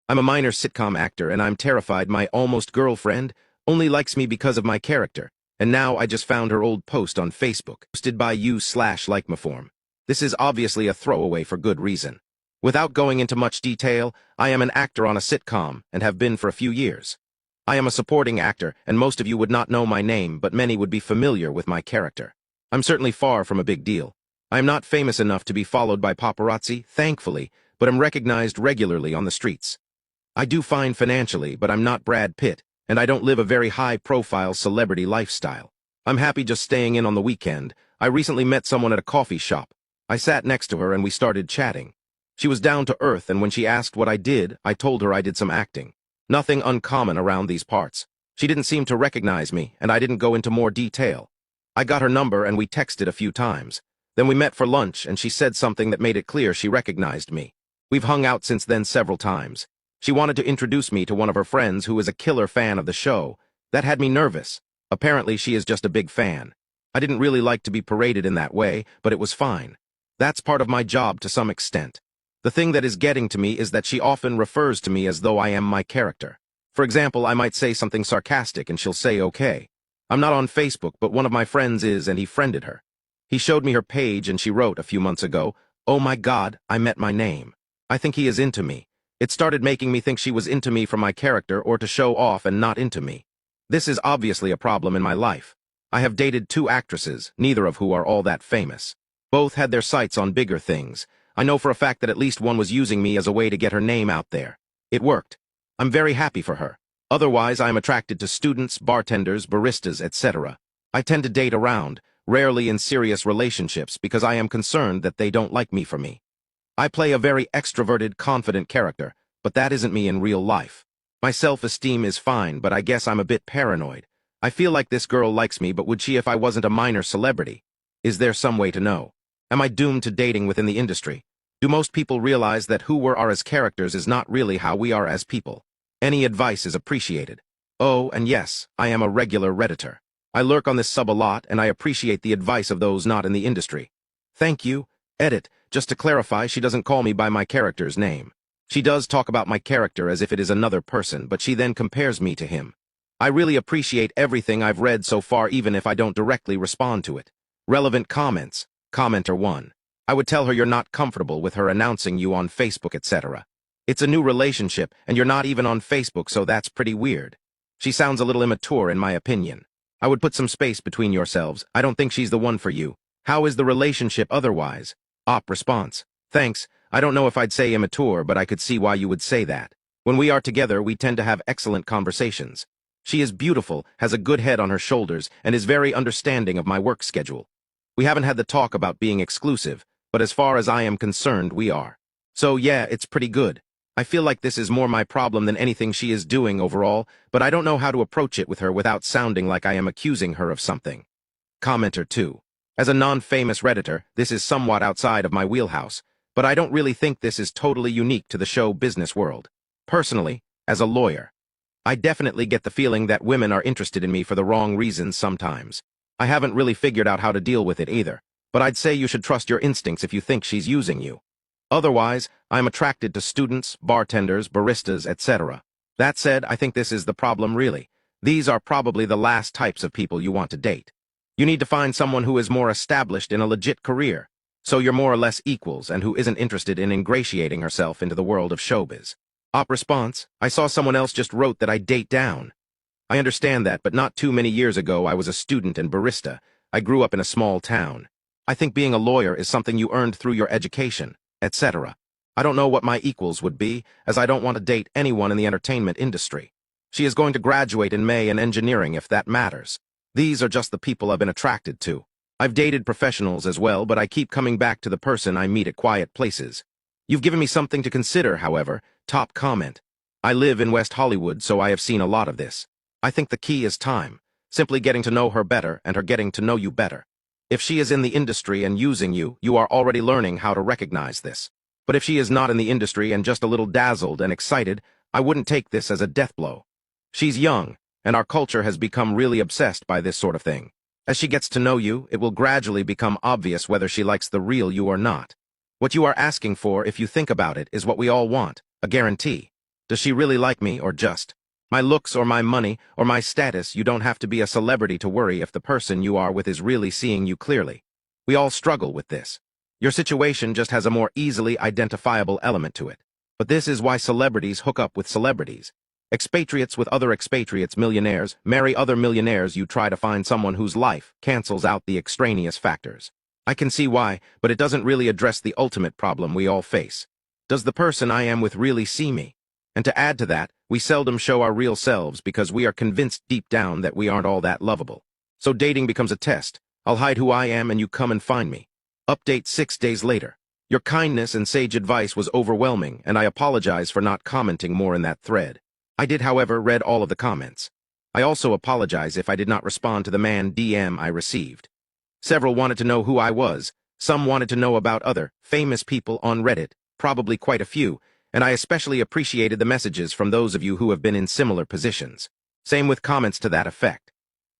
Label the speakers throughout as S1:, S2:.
S1: I'm a minor sitcom actor and I'm terrified my almost girlfriend only likes me because of my character. And now I just found her old post on Facebook, posted by you/likemeform. This is obviously a throwaway for good reason. Without going into much detail, I am an actor on a sitcom and have been for a few years. I am a supporting actor, and most of you would not know my name, but many would be familiar with my character. I'm certainly far from a big deal. I am not famous enough to be followed by paparazzi, thankfully, but am recognized regularly on the streets. I do fine financially, but I'm not Brad Pitt, and I don't live a very high-profile celebrity lifestyle. I'm happy just staying in on the weekend. I recently met someone at a coffee shop. I sat next to her and we started chatting. She was down to earth, and when she asked what I did, I told her I did some acting. Nothing uncommon around these parts. She didn't seem to recognize me, and I didn't go into more detail. I got her number and we texted a few times. Then we met for lunch and she said something that made it clear she recognized me. We've hung out since then several times. She wanted to introduce me to one of her friends who is a killer fan of the show. That had me nervous. Apparently she is just a big fan. I didn't really like to be paraded in that way, but it was fine. That's part of my job to some extent. The thing that is getting to me is that she often refers to me as though I am my character. For example, I might say something sarcastic and she'll say okay. I'm not on Facebook, but one of my friends is and he friended her. He showed me her page and she wrote a few months ago, "Oh my God, I met my name. I think he is into me." It started making me think she was into me for my character or to show off and not into me. This is obviously a problem in my life. I have dated two actresses, neither of who are all that famous. Both had their sights on bigger things. I know for a fact that at least one was using me as a way to get her name out there. It worked. I'm very happy for her. Otherwise, I am attracted to students, bartenders, baristas, etc. I tend to date around, rarely in serious relationships because I am concerned that they don't like me for me. I play a very extroverted, confident character, but that isn't me in real life. My self-esteem is fine, but I guess I'm a bit paranoid. I feel like this girl likes me, but would she if I wasn't a minor celebrity? Is there some way to know? Am I doomed to dating within the industry? Do most people realize that who we are as characters is not really how we are as people? Any advice is appreciated. Oh, and yes, I am a regular Redditor. I lurk on this sub a lot, and I appreciate the advice of those not in the industry. Thank you. Edit. Just to clarify, she doesn't call me by my character's name. She does talk about my character as if it is another person, but she then compares me to him. I really appreciate everything I've read so far, even if I don't directly respond to it. Relevant comments. Commenter 1. I would tell her you're not comfortable with her announcing you on Facebook, etc. It's a new relationship, and you're not even on Facebook, so that's pretty weird. She sounds a little immature in my opinion. I would put some space between yourselves. I don't think she's the one for you. How is the relationship otherwise? Op response. Thanks. I don't know if I'd say immature, but I could see why you would say that. When we are together, we tend to have excellent conversations. She is beautiful, has a good head on her shoulders, and is very understanding of my work schedule. We haven't had the talk about being exclusive, but as far as I am concerned, we are. So yeah, it's pretty good. I feel like this is more my problem than anything she is doing overall, but I don't know how to approach it with her without sounding like I am accusing her of something. Commenter 2. As a non-famous Redditor, this is somewhat outside of my wheelhouse, but I don't really think this is totally unique to the show business world. Personally, as a lawyer, I definitely get the feeling that women are interested in me for the wrong reasons sometimes. I haven't really figured out how to deal with it either, but I'd say you should trust your instincts if you think she's using you. Otherwise, I'm attracted to students, bartenders, baristas, etc. That said, I think this is the problem really. These are probably the last types of people you want to date. You need to find someone who is more established in a legit career, so you're more or less equals and who isn't interested in ingratiating herself into the world of showbiz. Op response. I saw someone else just wrote that I date down. I understand that, but not too many years ago I was a student and barista. I grew up in a small town. I think being a lawyer is something you earned through your education, etc. I don't know what my equals would be, as I don't want to date anyone in the entertainment industry. She is going to graduate in May in engineering if that matters. These are just the people I've been attracted to. I've dated professionals as well, but I keep coming back to the person I meet at quiet places. You've given me something to consider, however. Top comment. I live in West Hollywood, so I have seen a lot of this. I think the key is time, simply getting to know her better and her getting to know you better. If she is in the industry and using you, you are already learning how to recognize this. But if she is not in the industry and just a little dazzled and excited, I wouldn't take this as a death blow. She's young, and our culture has become really obsessed by this sort of thing. As she gets to know you, it will gradually become obvious whether she likes the real you or not. What you are asking for, if you think about it, is what we all want, a guarantee. Does she really like me or just my looks or my money or my status? You don't have to be a celebrity to worry if the person you are with is really seeing you clearly. We all struggle with this. Your situation just has a more easily identifiable element to it. But this is why celebrities hook up with celebrities. Expatriates with other expatriates, millionaires, marry other millionaires. You try to find someone whose life cancels out the extraneous factors. I can see why, but it doesn't really address the ultimate problem we all face. Does the person I am with really see me? And to add to that, we seldom show our real selves because we are convinced deep down that we aren't all that lovable. So dating becomes a test. I'll hide who I am and you come and find me. Update 6 days later. Your kindness and sage advice was overwhelming, and I apologize for not commenting more in that thread. I did, however, read all of the comments. I also apologize if I did not respond to the man DM I received. Several wanted to know who I was. Some wanted to know about other famous people on Reddit, probably quite a few, and I especially appreciated the messages from those of you who have been in similar positions. Same with comments to that effect.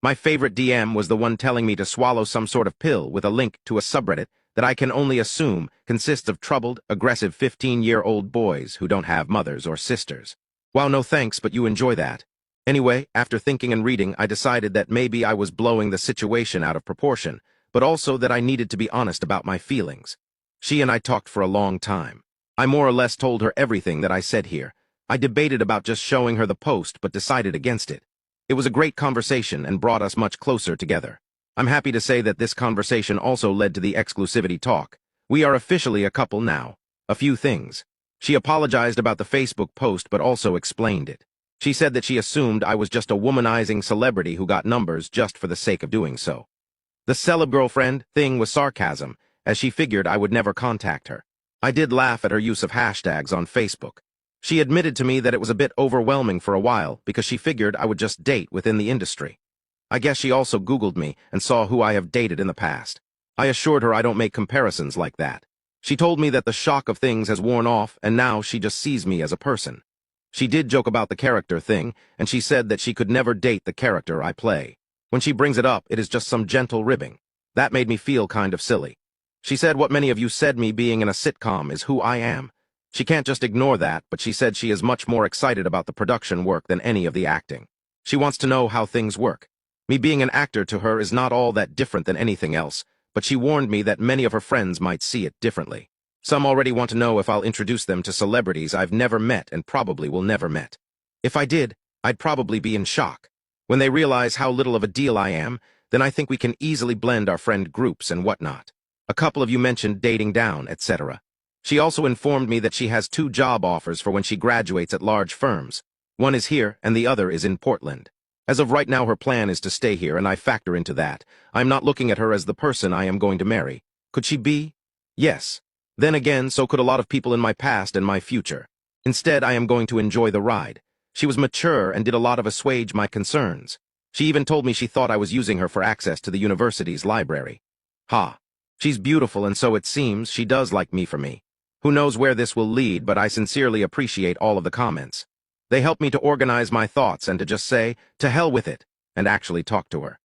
S1: My favorite DM was the one telling me to swallow some sort of pill with a link to a subreddit that I can only assume consists of troubled, aggressive 15-year-old boys who don't have mothers or sisters. Wow, no thanks, but you enjoy that. Anyway, after thinking and reading, I decided that maybe I was blowing the situation out of proportion, but also that I needed to be honest about my feelings. She and I talked for a long time. I more or less told her everything that I said here. I debated about just showing her the post, but decided against it. It was a great conversation and brought us much closer together. I'm happy to say that this conversation also led to the exclusivity talk. We are officially a couple now. A few things. She apologized about the Facebook post but also explained it. She said that she assumed I was just a womanizing celebrity who got numbers just for the sake of doing so. The celeb girlfriend thing was sarcasm, as she figured I would never contact her. I did laugh at her use of hashtags on Facebook. She admitted to me that it was a bit overwhelming for a while because she figured I would just date within the industry. I guess she also Googled me and saw who I have dated in the past. I assured her I don't make comparisons like that. She told me that the shock of things has worn off and now she just sees me as a person. She did joke about the character thing, and she said that she could never date the character I play. When she brings it up, it is just some gentle ribbing. That made me feel kind of silly. She said what many of you said, me being in a sitcom is who I am. She can't just ignore that, but she said she is much more excited about the production work than any of the acting. She wants to know how things work. Me being an actor to her is not all that different than anything else, but she warned me that many of her friends might see it differently. Some already want to know if I'll introduce them to celebrities I've never met and probably will never met. If I did, I'd probably be in shock. When they realize how little of a deal I am, then I think we can easily blend our friend groups and whatnot. A couple of you mentioned dating down, etc. She also informed me that she has 2 job offers for when she graduates at large firms. One is here and the other is in Portland. As of right now, her plan is to stay here, and I factor into that. I'm not looking at her as the person I am going to marry. Could she be? Yes. Then again, so could a lot of people in my past and my future. Instead, I am going to enjoy the ride. She was mature and did a lot of assuage my concerns. She even told me she thought I was using her for access to the university's library. Ha. She's beautiful, and so it seems she does like me for me. Who knows where this will lead, but I sincerely appreciate all of the comments. They help me to organize my thoughts and to just say, to hell with it, and actually talk to her.